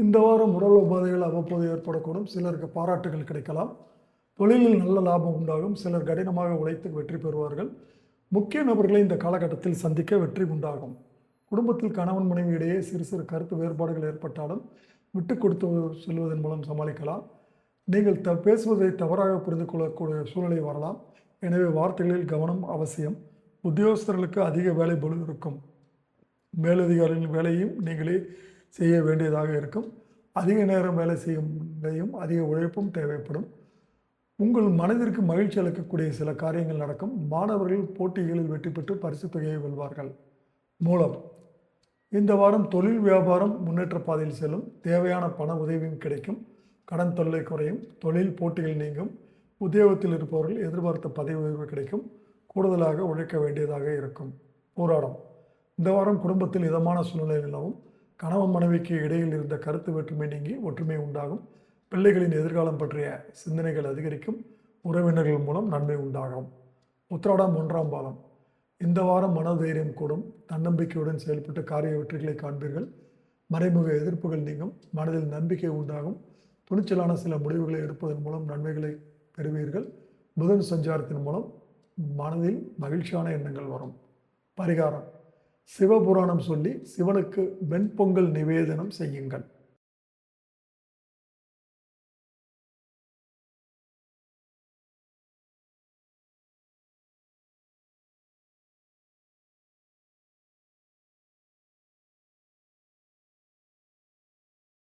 இந்த வாரம் உடல் உபாதைகள் அவ்வப்போது ஏற்படக்கூடும். சிலருக்கு பாராட்டுகள் கிடைக்கலாம். தொழிலில் நல்ல லாபம் உண்டாகும். சிலர் கடினமாக உழைத்து வெற்றி பெறுவார்கள். முக்கிய நபர்களை இந்த காலகட்டத்தில் சந்திக்க வெற்றி உண்டாகும். குடும்பத்தில் கணவன் மனைவி இடையே சிறு சிறு கருத்து வேறுபாடுகள் ஏற்பட்டாலும் விட்டு கொடுத்து செல்வதன் மூலம் சமாளிக்கலாம். நீங்கள் பேசுவதை தவறாக புரிந்து கொள்ளக்கூடிய சூழ்நிலை வரலாம். எனவே வார்த்தைகளில் கவனம் அவசியம். உத்தியோகஸ்தர்களுக்கு அதிக வேலை பளு இருக்கும். மேலதிகாரிகளின் வேலையும் நீங்களே செய்ய வேண்டியதாக இருக்கும். அதிக நேரம் வேலை செய்யும் அதிக உழைப்பும் தேவைப்படும். உங்கள் மனதிற்கு மகிழ்ச்சி அளிக்கக்கூடிய சில காரியங்கள் நடக்கும். மாணவர்கள் போட்டிகளில் வெற்றி பெற்று பரிசு தொகையை வெல்வார்கள். மூலம் இந்த வாரம் தொழில் வியாபாரம் முன்னேற்ற பாதையில் செல்லும். தேவையான பண உதவியும் கிடைக்கும். கடன் தொல்லை குறையும். தொழில் போட்டிகள் நீங்கும். உத்தியோகத்தில் இருப்பவர்கள் எதிர்பார்த்த பதவி உயர்வு கிடைக்கும். கூடுதலாக உழைக்க வேண்டியதாக இருக்கும். போராடம் இந்த வாரம் குடும்பத்தில் இதமான சூழ்நிலை நிலவும். கணவன் மனைவிக்கு இடையில் இருந்த கருத்து வேற்றுமை நீங்கி ஒற்றுமை உண்டாகும். பிள்ளைகளின் எதிர்காலம் பற்றிய சிந்தனைகள் அதிகரிக்கும். உறவினர்கள் மூலம் நன்மை உண்டாகும். உத்திராடம் 1ஆம் பாதம் இந்த வாரம் மனதைரியம் கூடும். தன்னம்பிக்கையுடன் செயல்பட்டு காரிய வெற்றிகளை காண்பீர்கள். மறைமுக எதிர்ப்புகள் நீங்கும். மனதில் நம்பிக்கை உண்டாகும். துணிச்சலான சில முடிவுகளை எடுப்பதன் மூலம் நன்மைகளை பெறுவீர்கள். புதன் சஞ்சாரத்தின் மூலம் மனதில் மகிழ்ச்சியான எண்ணங்கள் வரும். பரிகாரம் சிவபுராணம் சொல்லி சிவனுக்கு வெண்பொங்கல் நிவேதனம் செய்யுங்கள்.